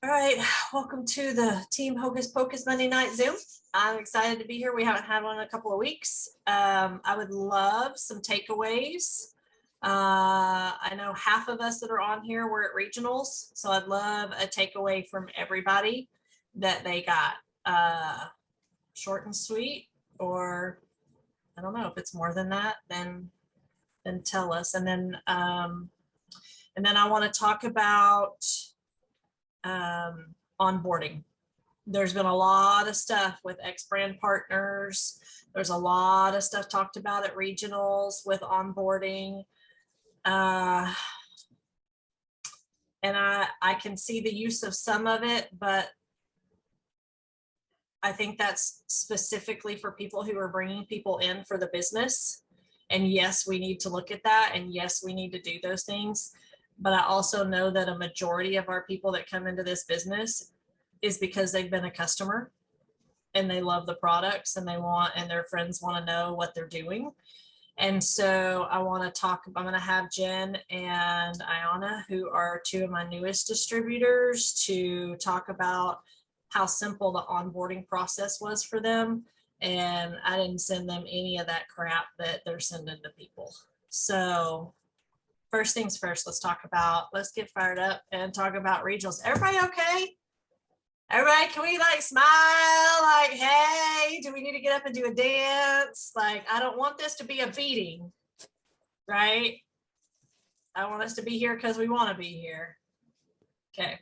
All right, welcome to the Team Hocus Pocus Monday Night Zoom. I'm excited to be here. We haven't had one in a couple of weeks. I would love some takeaways. I know half of us that are on here were at regionals, so I'd love a takeaway from everybody that they got. Short and sweet, or I don't know if it's more than that, then tell us. And then I want to talk about onboarding. There's been a lot of stuff with ex-brand partners. There's a lot of stuff talked about at regionals with onboarding. And I can see the use of some of it, but I think that's specifically for people who are bringing people in for the business. And yes, we need to look at that. And yes, we need to do those things. But I also know that a majority of our people that come into this business is because they've been a customer and they love the products and and their friends want to know what they're doing. And so I want to talk, I'm going to have Jen and Ayana, who are two of my newest distributors, to talk about how simple the onboarding process was for them. And I didn't send them any of that crap that they're sending to people. So first things first, let's get fired up and talk about regionals. Everybody okay? Everybody, can we like smile? Like, hey, do we need to get up and do a dance? Like, I don't want this to be a beating, right? I want us to be here because we want to be here. Okay.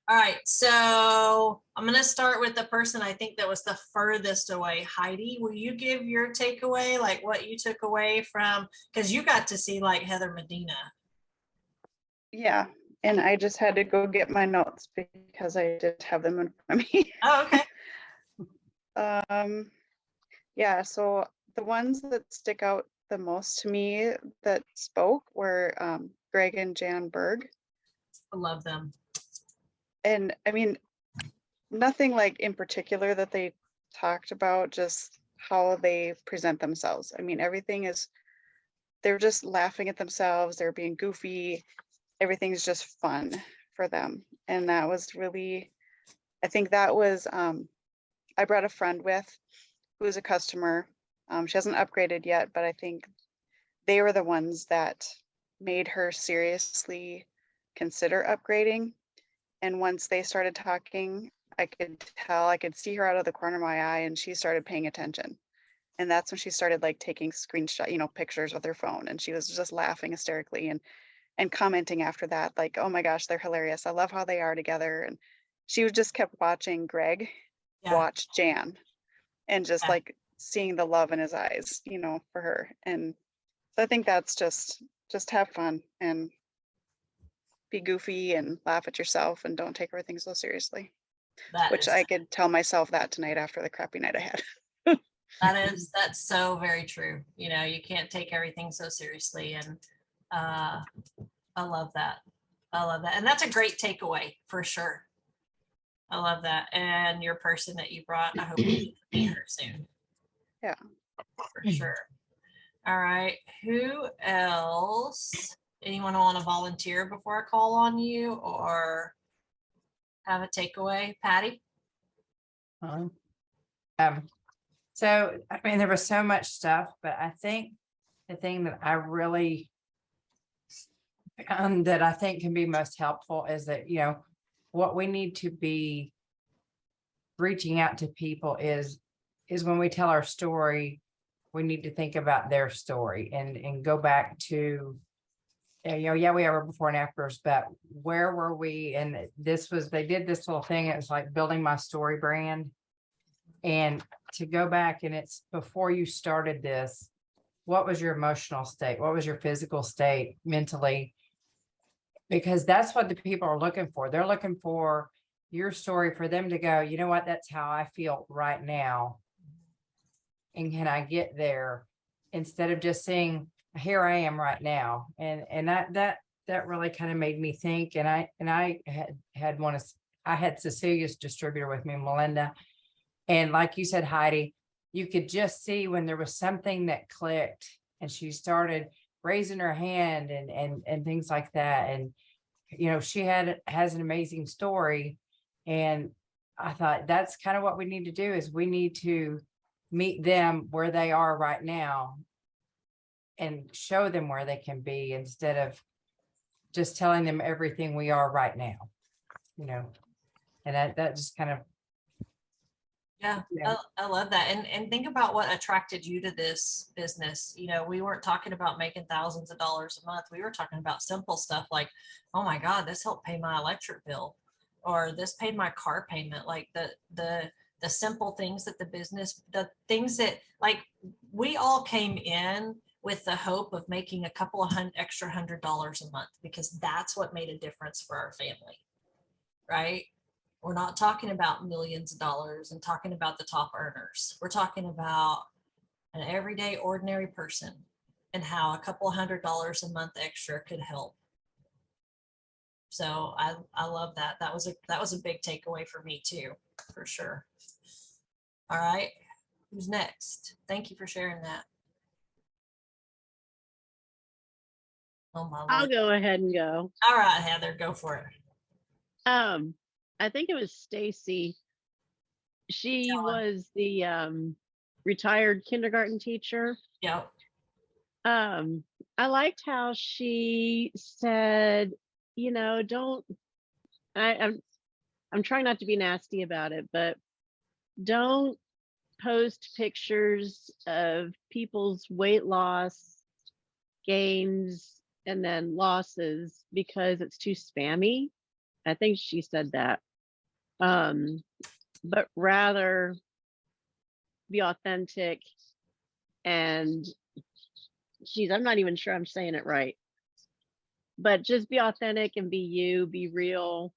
All right, so I'm going to start with the person I think that was the furthest away. Heidi, will you give your takeaway, like what you took away from, because you got to see like Heather Medina. Yeah, and I just had to go get my notes because I didn't have them in front of me. Oh, okay. Yeah, so the ones that stick out the most to me that spoke were Greg and Jan Berg. I love them. And I mean, nothing like in particular that they talked about, just how they present themselves. I mean, they're just laughing at themselves, they're being goofy, everything's just fun for them. And that was really, I think that was, I brought a friend with who's a customer. She hasn't upgraded yet, but I think they were the ones that made her seriously consider upgrading. And once they started talking, I could see her out of the corner of my eye, and she started paying attention. And that's when she started like taking screenshot, pictures with her phone, and she was just laughing hysterically and commenting after that, like, oh my gosh, they're hilarious. I love how they are together. And she just kept watching Greg watch Jan and just like seeing the love in his eyes, for her. And so I think that's just have fun and be goofy and laugh at yourself and don't take everything so seriously. Which I could tell myself that tonight after the crappy night I had. That's so very true. You can't take everything so seriously. And I love that. And that's a great takeaway for sure. I love that. And your person that you brought, I hope you meet her soon. Yeah. For sure. All right. Who else? Anyone want to volunteer before I call on you or have a takeaway? Patty? So, I mean, there was so much stuff, but I think the thing that I really that I think can be most helpful is that, what we need to be reaching out to people is when we tell our story, we need to think about their story and go back to, we have a before and afters, but where were we? And they did this little thing. It was like building my story brand. And to go back, and it's before you started this, what was your emotional state? What was your physical state mentally? Because that's what the people are looking for. They're looking for your story for them to go, you know what, that's how I feel right now. And can I get there instead of just saying, here I am right now. And that really kind of made me think. And I had Cecilia's distributor with me, Melinda. And like you said, Heidi, you could just see when there was something that clicked and she started raising her hand and things like that. she has an amazing story. And I thought that's kind of what we need to do is we need to meet them where they are right now and show them where they can be instead of just telling them everything we are right now, and that just kind of, Yeah, I love that. And think about what attracted you to this business. We weren't talking about making thousands of dollars a month. We were talking about simple stuff like, oh my God, this helped pay my electric bill, or this paid my car payment. Like the simple things that the things that, like, we all came in with the hope of making a couple of extra $100 a month because that's what made a difference for our family, right? We're not talking about millions of dollars and talking about the top earners. We're talking about an everyday ordinary person and how a couple of $100 a month extra could help. So I love that. That was a big takeaway for me too, for sure. All right, who's next? Thank you for sharing that. Oh my Lord. I'll go ahead and go. All right, Heather, go for it. I think it was Stacy. She Tell her. was the retired kindergarten teacher. Yep. I liked how she said, don't. I'm trying not to be nasty about it, but don't post pictures of people's weight loss gains and then losses because it's too spammy. I think she said that. But rather be authentic and I'm not even sure I'm saying it right. But just be authentic and be you, be real,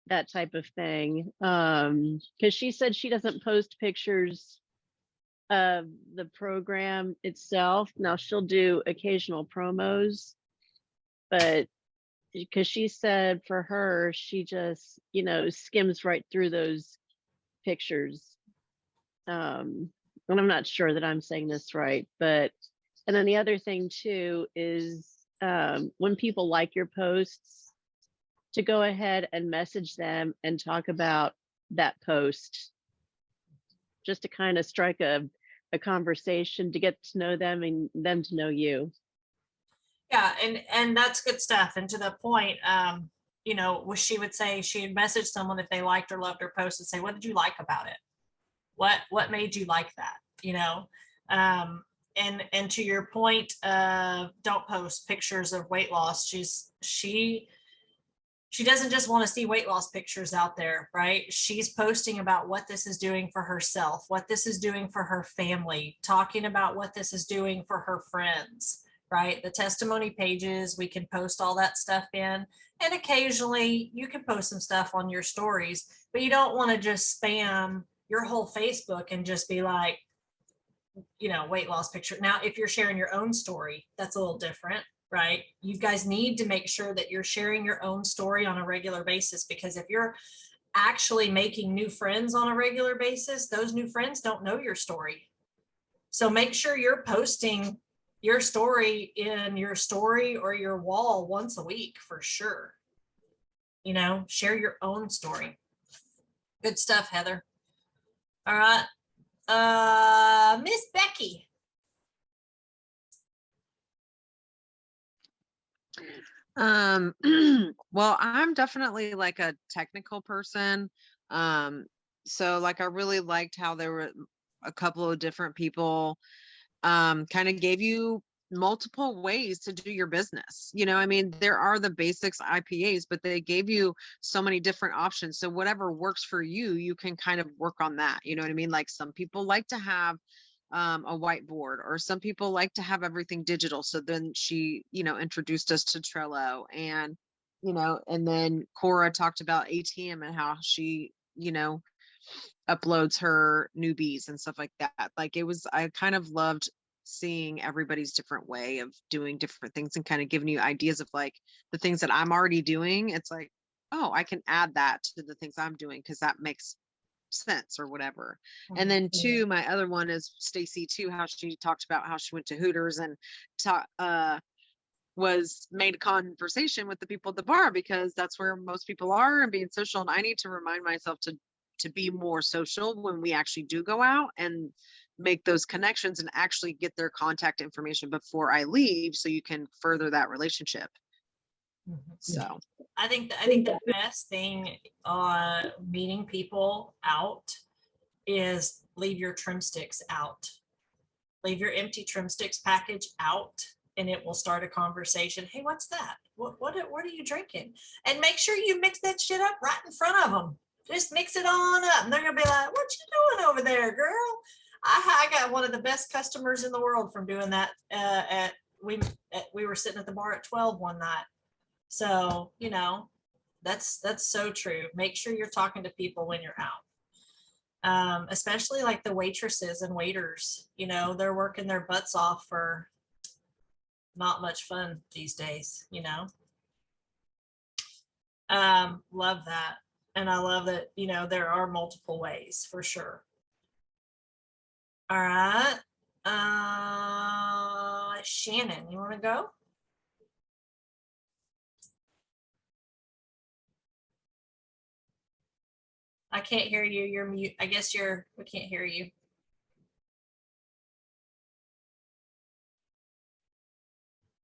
that type of thing. Because she said she doesn't post pictures of the program itself. Now she'll do occasional promos, but because she said for her, she just, skims right through those pictures. And I'm not sure that I'm saying this right, and then the other thing too is when people like your posts, to go ahead and message them and talk about that post, just to kind of strike a conversation to get to know them and them to know you. Yeah, and that's good stuff. And to the point, she would say she'd message someone if they liked or loved her post and say, what did you like about it? What made you like that? And to your point, don't post pictures of weight loss. She doesn't just want to see weight loss pictures out there, right? She's posting about what this is doing for herself, what this is doing for her family, talking about what this is doing for her friends, right? The testimony pages, we can post all that stuff in. And occasionally you can post some stuff on your stories, but you don't want to just spam your whole Facebook and just be like, weight loss picture. Now, if you're sharing your own story, that's a little different, right? You guys need to make sure that you're sharing your own story on a regular basis, because if you're actually making new friends on a regular basis, those new friends don't know your story. So make sure you're posting your story in your story or your wall once a week for sure. Share your own story. Good stuff, Heather. All right. Miss Becky. Well, I'm definitely like a technical person. So like I really liked how there were a couple of different people kind of gave you multiple ways to do your business. There are the basics IPAs, but they gave you so many different options. So whatever works for you, you can kind of work on that. You know what I mean? Like some people like to have a whiteboard, or some people like to have everything digital. So then she, introduced us to Trello, and, and then Cora talked about ATM and how she, uploads her newbies and stuff like that. Like I kind of loved seeing everybody's different way of doing different things and kind of giving you ideas of like the things that I'm already doing. It's like, oh, I can add that to the things I'm doing because that makes sense or whatever. And then two, my other one is Stacy too, how she talked about how she went to Hooters and was made conversation with the people at the bar, because that's where most people are and being social. And I need to remind myself to be more social when we actually do go out and make those connections and actually get their contact information before I leave, so you can further that relationship. So I think the best thing meeting people out is leave your trim sticks out. Leave your empty trim sticks package out, and it will start a conversation. Hey, what's that? What are you drinking? And make sure you mix that shit up right in front of them. Just mix it on up. And they're gonna be like, what you doing over there, girl? I got one of the best customers in the world from doing that. We were sitting at the bar at 12 one night. So, you know, that's so true. Make sure you're talking to people when you're out. Especially like the waitresses and waiters, you know, they're working their butts off for not much fun these days, you know. Love that. And I love that, you know, there are multiple ways for sure. All right. Shannon, you want to go? I can't hear you. You're mute. I guess we can't hear you.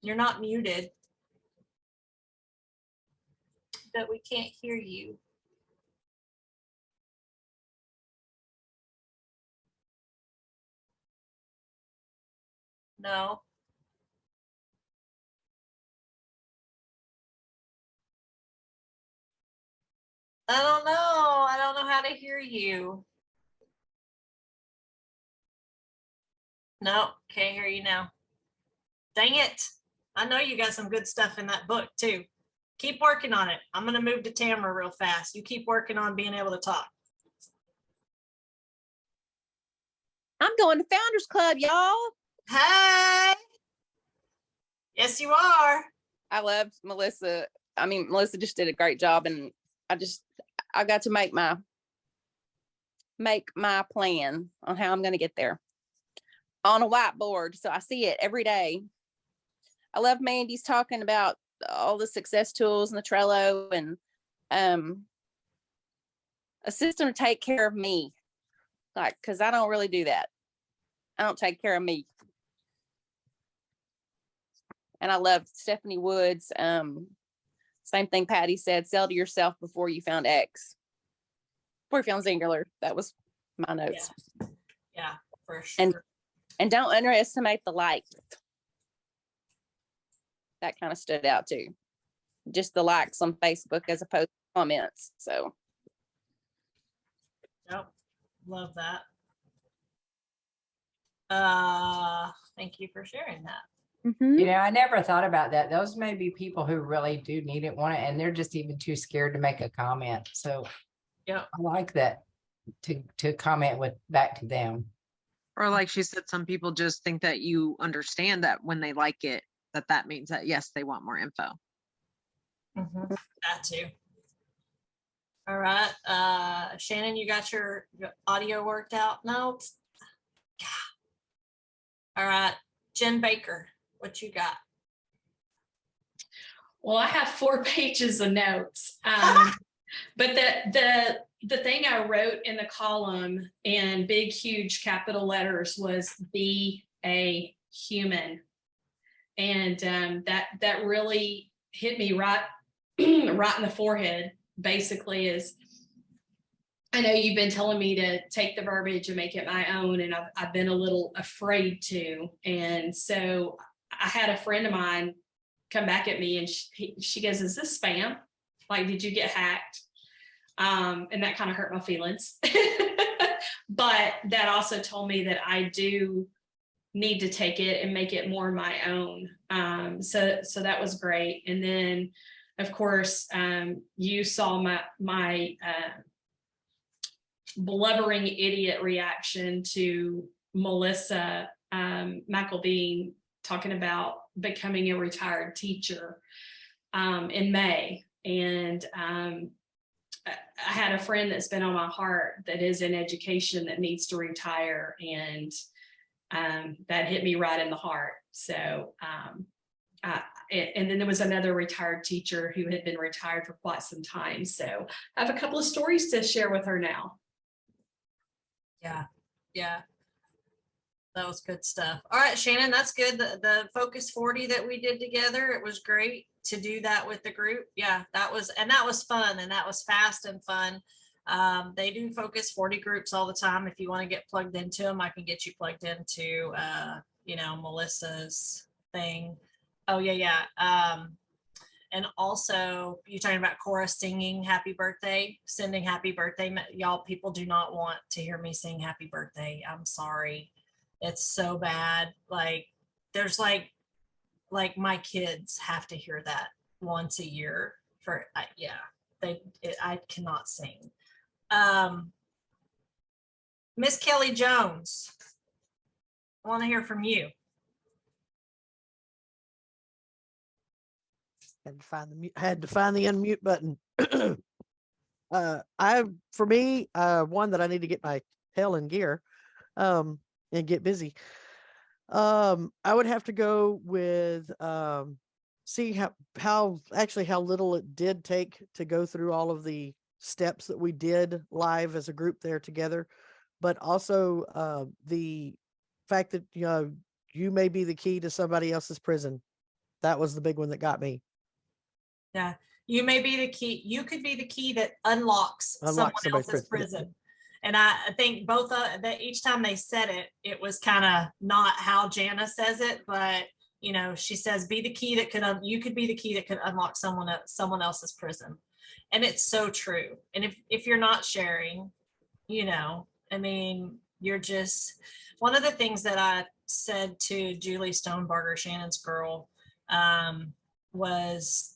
You're not muted, but we can't hear you. No. I don't know. I don't know how to hear you. No, can't hear you now. Dang it. I know you got some good stuff in that book too. Keep working on it. I'm going to move to Tamara real fast. You keep working on being able to talk. I'm going to Founders Club, y'all. Hey. Yes, you are. I loved Melissa. I mean, Melissa just did a great job, and I got to make my plan on how I'm going to get there on a whiteboard. So I see it every day. I love Mandy's talking about all the success tools and the Trello and a system to take care of me. Like, cause I don't really do that. I don't take care of me. And I love Stephanie Woods. Same thing Patty said, sell to yourself before you found X. Before you found Singular. That was my notes. Yeah, for sure. And don't underestimate the likes. That kind of stood out too. Just the likes on Facebook as opposed to comments. So. Yep. Love that. Thank you for sharing that. Mm-hmm. You know, I never thought about that. Those may be people who really do need it, want it, and they're just even too scared to make a comment. So yeah, I like that to comment with back to them. Or like she said, some people just think that you understand that when they like it, that means that yes, they want more info. That too. All right. Shannon, you got your audio worked out? No. All right. Jen Baker, what you got? Well, I have 4 pages of notes. But the thing I wrote in the column in big, huge capital letters was be a human. And that really hit me right in the forehead. Basically, is I know you've been telling me to take the verbiage and make it my own, and I've been a little afraid to. And so I had a friend of mine come back at me, and she goes, "Is this spam? Like, did you get hacked?" And that kind of hurt my feelings. But that also told me that I do need to take it and make it more my own. So that was great. And then, of course, you saw my blubbering idiot reaction to Melissa McElbean talking about becoming a retired teacher in May. And I had a friend that's been on my heart that is in education that needs to retire, and that hit me right in the heart. So and then there was another retired teacher who had been retired for quite some time. So I have a couple of stories to share with her now. Yeah, yeah. That was good stuff. All right, Shannon, that's good. The Focus 40 that we did together, it was great to do that with the group. Yeah, that was fun, and that was fast and fun. They do Focus 40 groups all the time. If you want to get plugged into them, I can get you plugged into, Melissa's thing. Oh yeah. And also you're talking about Cora singing happy birthday, sending happy birthday. Y'all, people do not want to hear me sing happy birthday. I'm sorry. It's so bad. Like there's like my kids have to hear that once a year for, I cannot sing. Miss Kelly Jones, I want to hear from you. Had to find the unmute button. For me, one that I need to get my tail in gear, and get busy. I would have to go with, see how little it did take to go through all of the steps that we did live as a group there together, but also, the fact that, you may be the key to somebody else's prison. That was the big one that got me. Yeah, you may be the key. You could be the key that unlocks someone somebody's else's prison. prison. And I think both that each time they said it, it was kind of not how Jana says it, but she says, "Be the key that could. You could be the key that could unlock someone else's prison," and it's so true. And if you're not sharing, you're just one of the things that I said to Julie Stonebarger, Shannon's girl, was.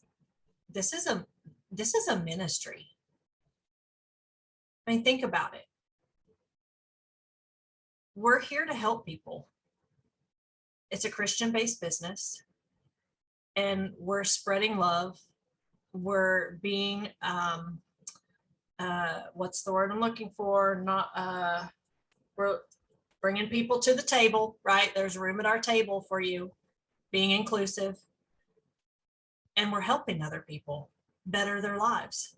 This is a ministry. I mean, think about it. We're here to help people. It's a Christian-based business, and we're spreading love. We're being, what's the word I'm looking for? We're bringing people to the table, right? There's room at our table for you, being inclusive. And we're helping other people better their lives.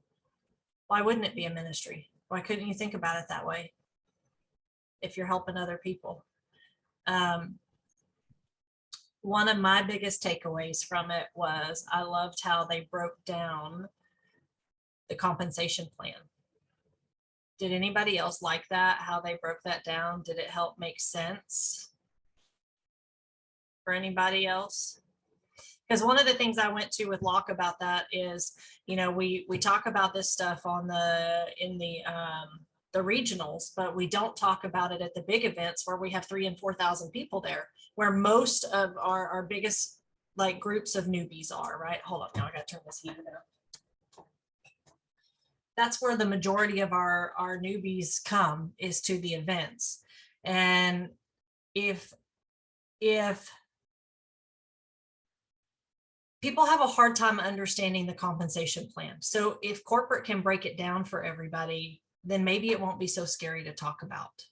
Why wouldn't it be a ministry? Why couldn't you think about it that way? If you're helping other people. One of my biggest takeaways from it was I loved how they broke down the compensation plan. Did anybody else like that? How they broke that down? Did it help make sense for anybody else? Because one of the things I went to with Locke about that is, we talk about this stuff in the regionals, but we don't talk about it at the big events where we have 3,000 and 4,000 people there, where most of our biggest groups of newbies are, right? Hold up, now I got to turn this heater down. That's where the majority of our newbies come, is to the events. And if people have a hard time understanding the compensation plan. So if corporate can break it down for everybody, then maybe it won't be so scary to talk about.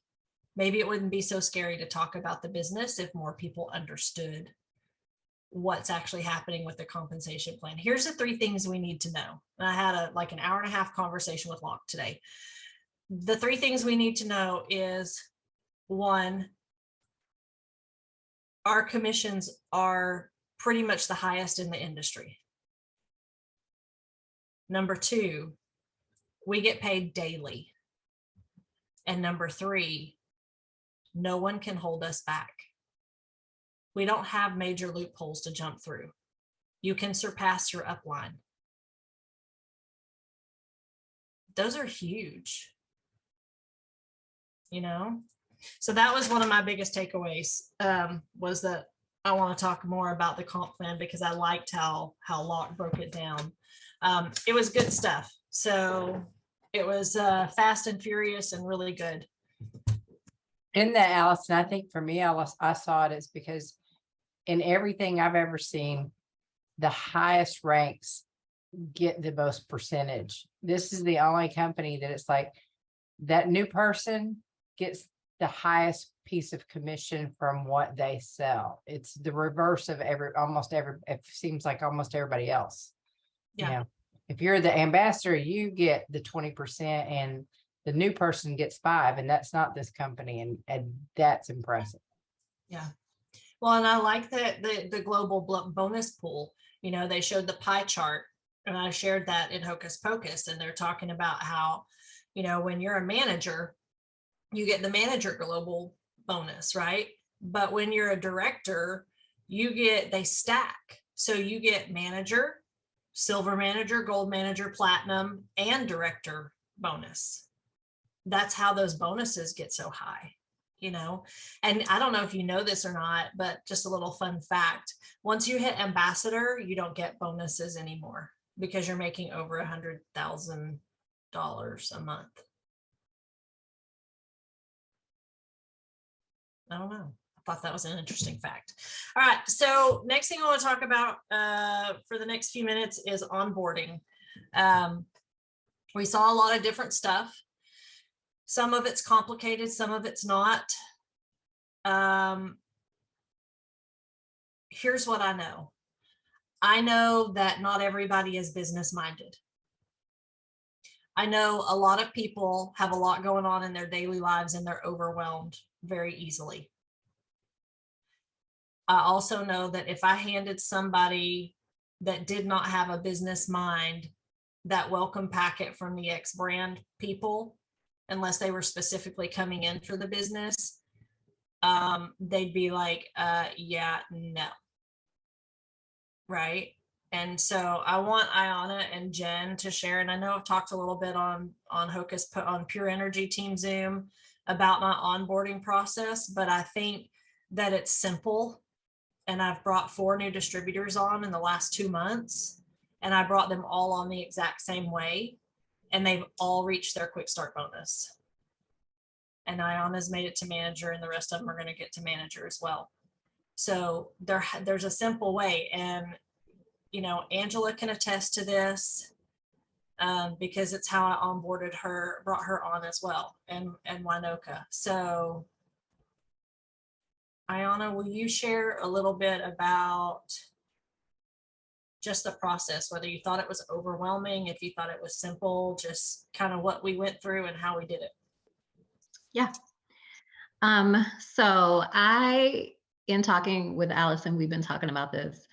Maybe it wouldn't be so scary to talk about the business if more people understood what's actually happening with the compensation plan. Here's the 3 things we need to know. And I had an hour and a half conversation with Locke today. The 3 things we need to know is, 1, our commissions are pretty much the highest in the industry. Number 2, we get paid daily. And number 3, no one can hold us back. We don't have major loopholes to jump through. You can surpass your upline. Those are huge. So that was one of my biggest takeaways, was that I want to talk more about the comp plan, because I liked how Locke broke it down. It was good stuff. So it was fast and furious and really good. In that, Allison, I think for me, I saw it as because in everything I've ever seen, the highest ranks get the most percentage. This is the only company that it's like that new person gets the highest piece of commission from what they sell. It's the reverse of it seems like almost everybody else. You Yeah. know, if you're the ambassador, you get the 20% and the new person gets 5%, and that's not this company. And that's impressive. Yeah. Well, and I like that the global bonus pool, you know, they showed the pie chart, and I shared that in Hocus Pocus, and they're talking about how, you know, when you're a manager, you get the manager global bonus, right? But when you're a director, they stack. So you get manager, silver manager, gold manager, platinum, and director bonus. That's how those bonuses get so high, you know. And I don't know if you know this or not, but just a little fun fact: once you hit ambassador, you don't get bonuses anymore because you're making over $100,000 a month. I don't know. I thought that was an interesting fact. All right. So next thing I want to talk about for the next few minutes is onboarding. We saw a lot of different stuff. Some of it's complicated, some of it's not. Here's what I know. I know that not everybody is business minded. I know a lot of people have a lot going on in their daily lives and they're overwhelmed very easily. I also know that if I handed somebody that did not have a business mind that welcome packet from the X brand people, unless they were specifically coming in for the business, they'd be like, yeah, no. Right. And so I want Ayana and Jen to share, and I know I've talked a little bit on Pure Energy Team Zoom about my onboarding process, but I think that it's simple. And I've brought 4 new distributors on in the last 2 months, and I brought them all on the exact same way, and they've all reached their quick start bonus. And Ayana's made it to manager, and the rest of them are going to get to manager as well. So there's a simple way. And, you know, Angela can attest to this because it's how I onboarded her, brought her on as well, and Winoka. So Ayana, will you share a little bit about just the process, whether you thought it was overwhelming, if you thought it was simple, just kind of what we went through and how we did it? Yeah. So in talking with Allison, we've been talking about this.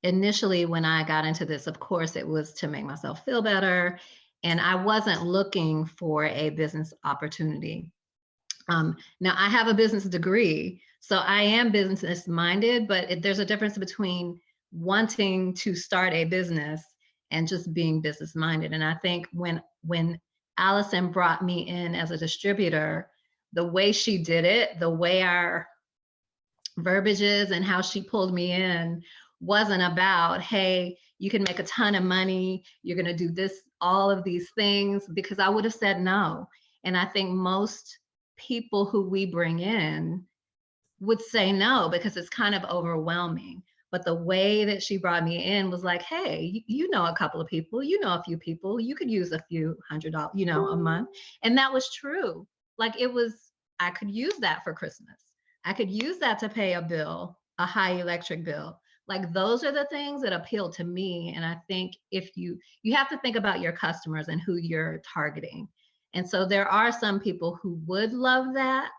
Initially, when I got into this, of course, it was to make myself feel better. And I wasn't looking for a business opportunity. Now I have a business degree, so I am business minded, but there's a difference between wanting to start a business and just being business minded. And I think when Allison brought me in as a distributor, the way she did it, the way our verbiage is and how she pulled me in wasn't about, hey, you can make a ton of money, you're going to do this, all of these things, because I would have said no. And I think most people who we bring in would say no because it's kind of overwhelming. But the way that she brought me in was like, hey, you know a couple of people, you know a few people, you could use a few $100, you know, a month. And that was true. Like I could use that for Christmas. I could use that to pay a bill, a high electric bill. Like those are the things that appeal to me. And I think if you have to think about your customers and who you're targeting. And so there are some people who would love that,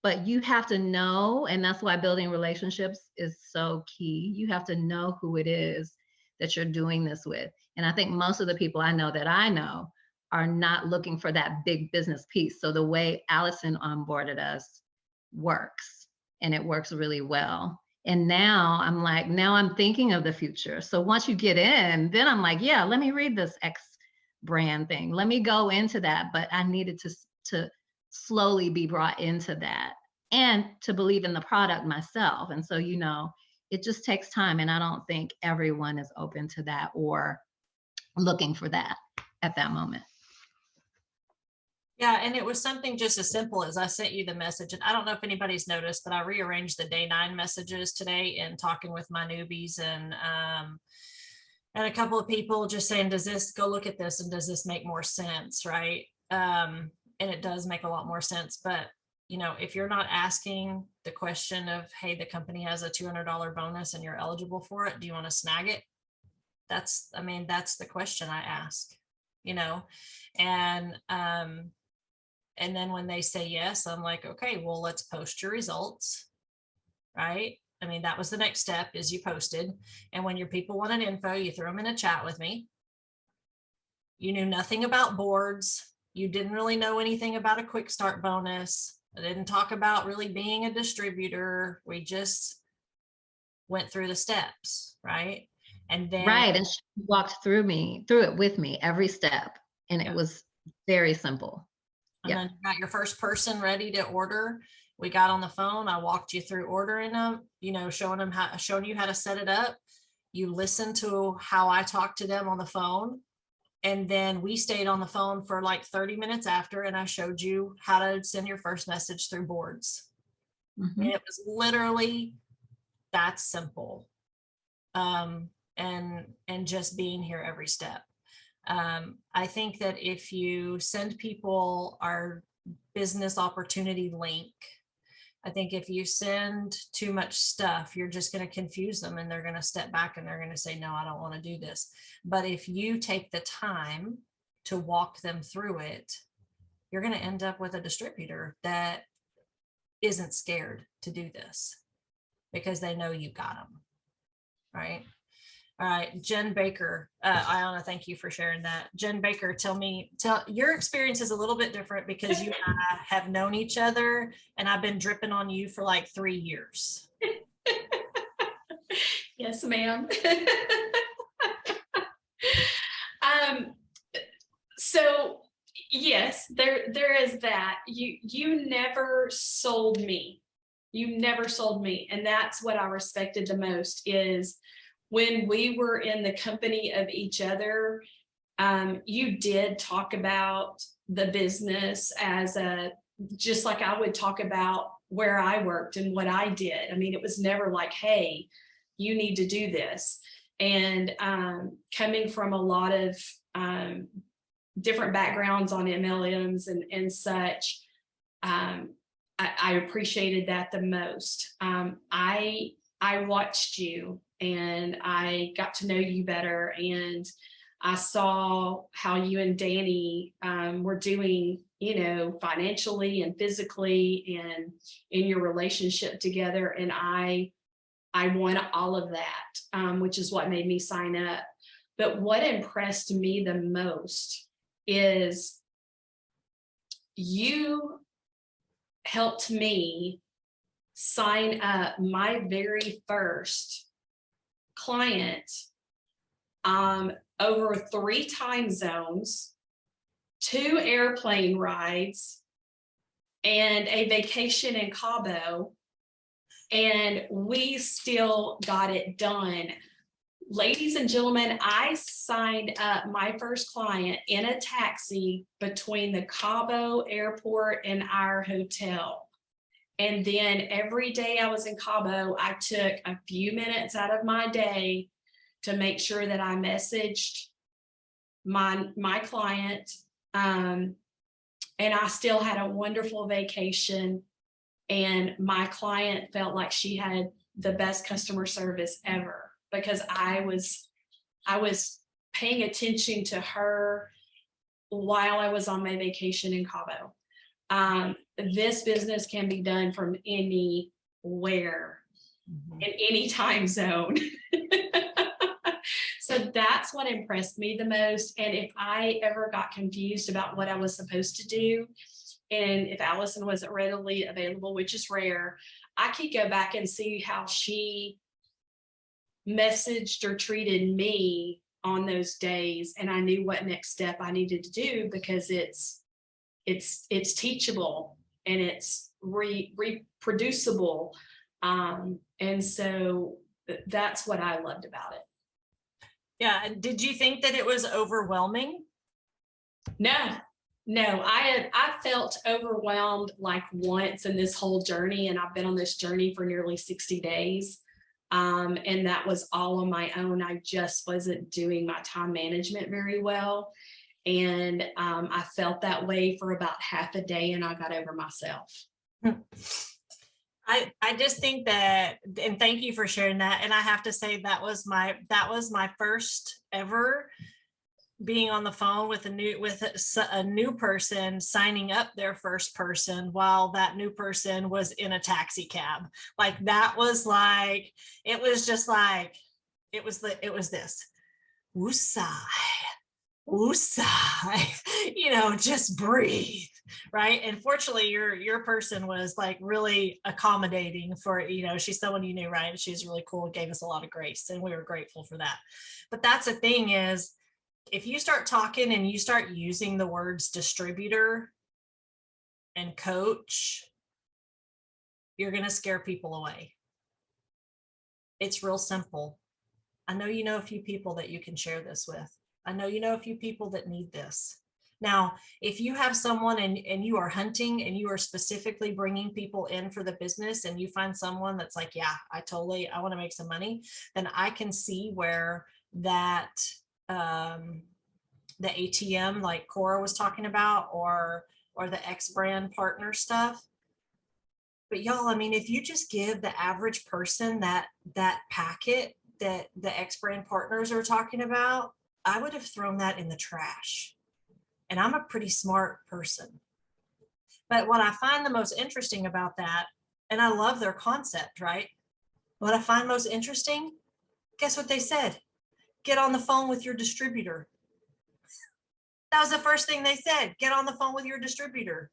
but you have to know, and that's why building relationships is so key. You have to know who it is that you're doing this with. And I think most of the people I know are not looking for that big business piece. So the way Allison onboarded us works, and it works really well. And now I'm thinking of the future. So once you get in, then I'm like, yeah, let me read this X brand thing. Let me go into that. But I needed to slowly be brought into that and to believe in the product myself. And so, you know, it just takes time. And I don't think everyone is open to that or looking for that at that moment. Yeah, and it was something just as simple as I sent you the message. And I don't know if anybody's noticed, but I rearranged the day 9 messages today in talking with my newbies and a couple of people just saying, does this, go look at this, and does this make more sense, right? And it does make a lot more sense. But you know, if you're not asking the question of, hey, the company has a $200 bonus and you're eligible for it, do you want to snag it? That's, I mean, that's the question I ask, you know, and then when they say yes, I'm like, okay, well, let's post your results, right? I mean, that was the next step, is you posted. And when your people wanted info, you threw them in a chat with me. You knew nothing about boards. You didn't really know anything about a quick start bonus. I didn't talk about really being a distributor. We just went through the steps, right? And then Right. And she walked through it with me every step. And Yeah. it was very simple. And Yeah. then you got your first person ready to order. We got on the phone. I walked you through ordering them, you know, showing you how to set it up. You listened to how I talked to them on the phone. And then we stayed on the phone for like 30 minutes after, and I showed you how to send your first message through boards. Mhm. And it was literally that simple. And just being here every step. I think that if you send people our business opportunity link, I think if you send too much stuff, you're just going to confuse them, and they're going to step back and they're going to say, no, I don't want to do this. But if you take the time to walk them through it, you're going to end up with a distributor that isn't scared to do this because they know you got them. Right. All right, Jen Baker, Ayana, thank you for sharing that. Jen Baker, tell your experience is a little bit different because you and I have known each other, and I've been dripping on you for like 3 years. Yes, ma'am. So yes, there is that. You never sold me. You never sold me. And that's what I respected the most, is when we were in the company of each other, you did talk about the business just like I would talk about where I worked and what I did. I mean, it was never like, hey, you need to do this. And coming from a lot of different backgrounds on MLMs and such, I appreciated that the most. I watched you, and I got to know you better, and I saw how you and Danny were doing, you know, financially and physically and in your relationship together. And I want all of that, which is what made me sign up. But what impressed me the most is you helped me sign up my very first client over 3 time zones, 2 airplane rides, and a vacation in Cabo. And we still got it done. Ladies and gentlemen, I signed up my first client in a taxi between the Cabo airport and our hotel. And then every day I was in Cabo, I took a few minutes out of my day to make sure that I messaged my client. And I still had a wonderful vacation. And my client felt like she had the best customer service ever, because I was paying attention to her while I was on my vacation in Cabo. This business can be done from anywhere, in any time zone. So that's what impressed me the most. And if I ever got confused about what I was supposed to do, and if Allison wasn't readily available, which is rare, I could go back and see how she messaged or treated me on those days. And I knew what next step I needed to do, because it's teachable and it's reproducible. And so that's what I loved about it. Yeah. Did you think that it was overwhelming? No, I felt overwhelmed like once in this whole journey, and I've been on this journey for nearly 60 days. And that was all on my own. I just wasn't doing my time management very well. And I felt that way for about half a day, and I got over myself. I just think that, and thank you for sharing that. And I have to say that was my first ever being on the phone with a new person, signing up their first person while that new person was in a taxi cab. Like that was like, it was just like, it was this woosah, woosah, just breathe. Right. And fortunately your person was like really accommodating for, she's someone you knew, right? And she's really cool, gave us a lot of grace, and we were grateful for that. But that's the thing is, if you start talking and you start using the words distributor and coach, you're going to scare people away. It's real simple. I know you know a few people that you can share this with. I know you know a few people that need this. Now, if you have someone and you are hunting and you are specifically bringing people in for the business, and you find someone that's like, yeah, I want to make some money, then I can see where that the ATM, like Cora was talking about, or the X brand partner stuff. But y'all, I mean, if you just give the average person that packet that the X brand partners are talking about, I would have thrown that in the trash. And I'm a pretty smart person. But what I find the most interesting about that, and I love their concept, right? What I find most interesting, guess what they said? Get on the phone with your distributor. That was the first thing they said. Get on the phone with your distributor.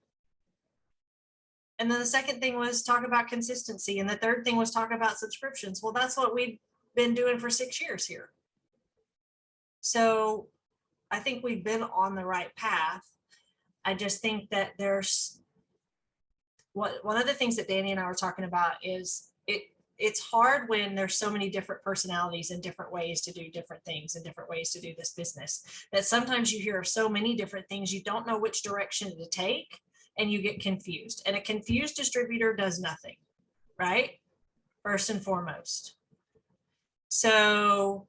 And then the second thing was talk about consistency. And the third thing was talk about subscriptions. Well, that's what we've been doing for 6 years here. So I think we've been on the right path. I just think that there's one of the things that Danny and I were talking about is it's hard when there's so many different personalities and different ways to do different things and different ways to do this business, that sometimes you hear of so many different things, you don't know which direction to take and you get confused. And a confused distributor does nothing, right? First and foremost. So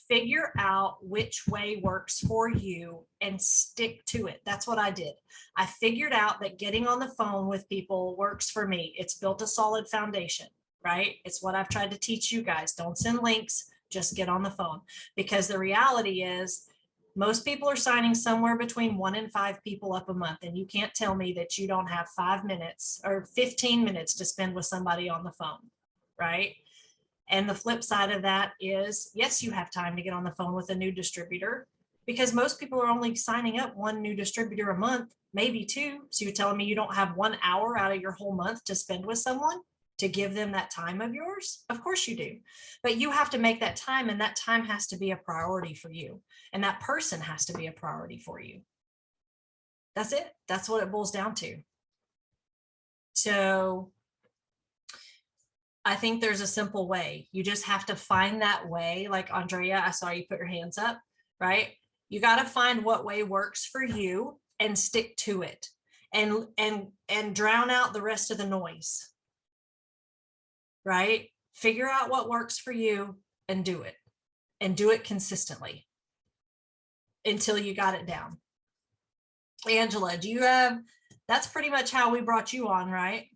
figure out which way works for you and stick to it. That's what I did. I figured out that getting on the phone with people works for me. It's built a solid foundation, right? It's what I've tried to teach you guys. Don't send links, just get on the phone. Because the reality is most people are signing somewhere between 1 and 5 people up a month. And you can't tell me that you don't have 5 minutes or 15 minutes to spend with somebody on the phone, right? And the flip side of that is, yes, you have time to get on the phone with a new distributor, because most people are only signing up 1 new distributor a month, maybe 2. So you're telling me you don't have 1 hour out of your whole month to spend with someone to give them that time of yours? Of course you do. But you have to make that time, and that time has to be a priority for you. And that person has to be a priority for you. That's it. That's what it boils down to. So I think there's a simple way. You just have to find that way. Like Andrea, I saw you put your hands up, right? You got to find what way works for you and stick to it, and drown out the rest of the noise, right? Figure out what works for you and do it consistently until you got it down. Angela, that's pretty much how we brought you on, right?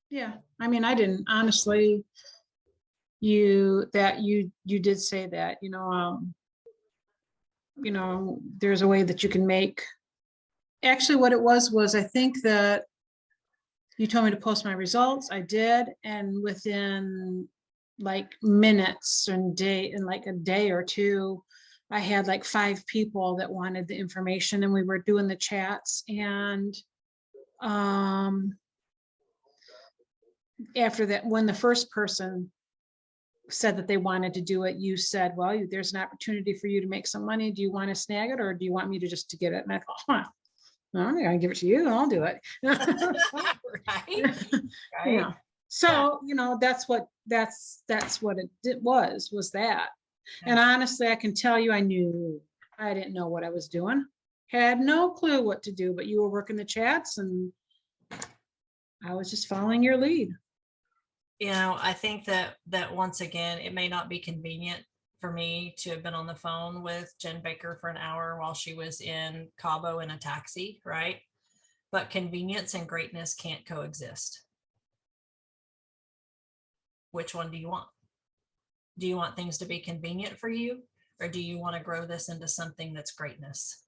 Yeah. I mean, I didn't honestly, you did say that, there's a way that you can make, actually what it was, I think that you told me to post my results. I did. And within like minutes and like a day or 2, I had like 5 people that wanted the information, and we were doing the chats. And after that, when the first person said that they wanted to do it, you said, well, there's an opportunity for you to make some money. Do you want to snag it, or do you want me to just get it? And I thought, I'm gonna give it to you and I'll do it. Right. So, that's what it was that. And honestly, I can tell you, I didn't know what I was doing. Had no clue what to do, but you were working the chats and I was just following your lead. I think that once again, it may not be convenient for me to have been on the phone with Jen Baker for an hour while she was in Cabo in a taxi, right? But convenience and greatness can't coexist. Which one do you want? Do you want things to be convenient for you, or do you want to grow this into something that's greatness?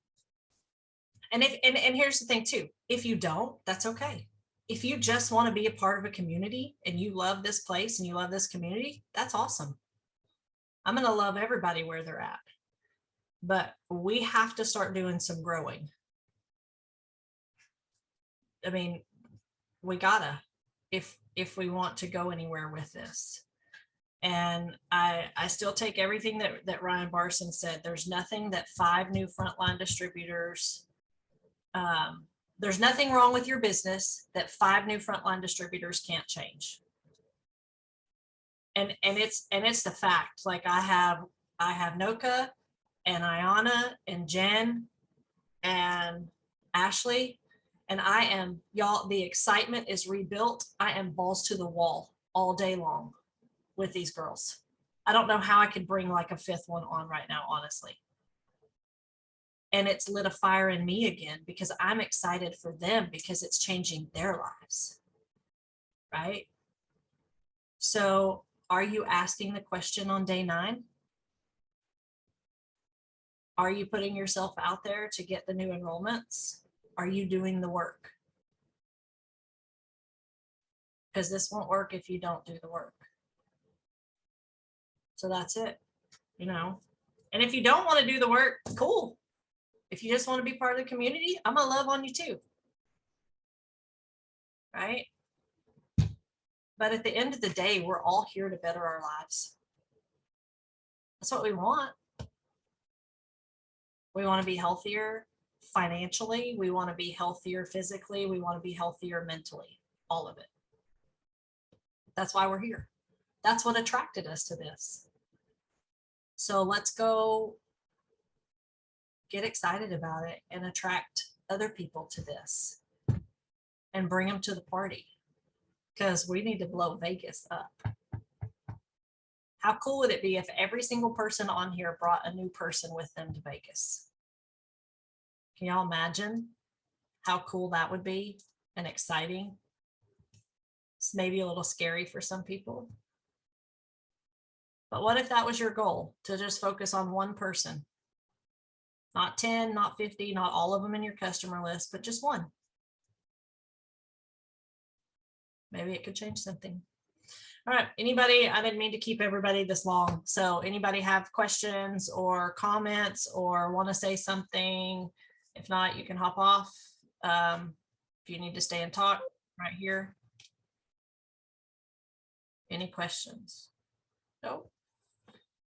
And here's the thing too, if you don't, that's okay. If you just want to be a part of a community and you love this place and you love this community, that's awesome. I'm going to love everybody where they're at. But we have to start doing some growing. I mean, we gotta, if we want to go anywhere with this. And I still take everything that Ryan Barson said. There's nothing that 5 new frontline distributors, there's nothing wrong with your business that 5 new frontline distributors can't change. And it's the fact. Like I have Noka and Ayana and Jen and Ashley, and I am, y'all, the excitement is rebuilt. I am balls to the wall all day long with these girls. I don't know how I could bring like a 5th one on right now, honestly. And it's lit a fire in me again because I'm excited for them because it's changing their lives, right? So are you asking the question on day 9? Are you putting yourself out there to get the new enrollments? Are you doing the work? Because this won't work if you don't do the work. So that's it, you know. And if you don't want to do the work, cool. If you just want to be part of the community, I'm gonna love on you too. Right? But at the end of the day, we're all here to better our lives. That's what we want. We want to be healthier financially. We want to be healthier physically. We want to be healthier mentally, all of it. That's why we're here. That's what attracted us to this. So let's go get excited about it and attract other people to this and bring them to the party, because we need to blow Vegas up. How cool would it be if every single person on here brought a new person with them to Vegas? Can y'all imagine how cool that would be and exciting? It's maybe a little scary for some people. But what if that was your goal, to just focus on one person? Not 10, not 50, not all of them in your customer list, but just one. Maybe it could change something. All right, anybody, I didn't mean to keep everybody this long. So anybody have questions or comments or want to say something? If not, you can hop off. If you need to stay and talk, right here. Any questions? No.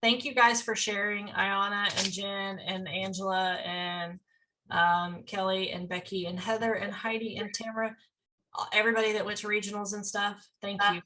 Thank you guys for sharing, Ayana and Jen and Angela and Kelly and Becky and Heather and Heidi and Tamara, everybody that went to regionals and stuff. Thank you.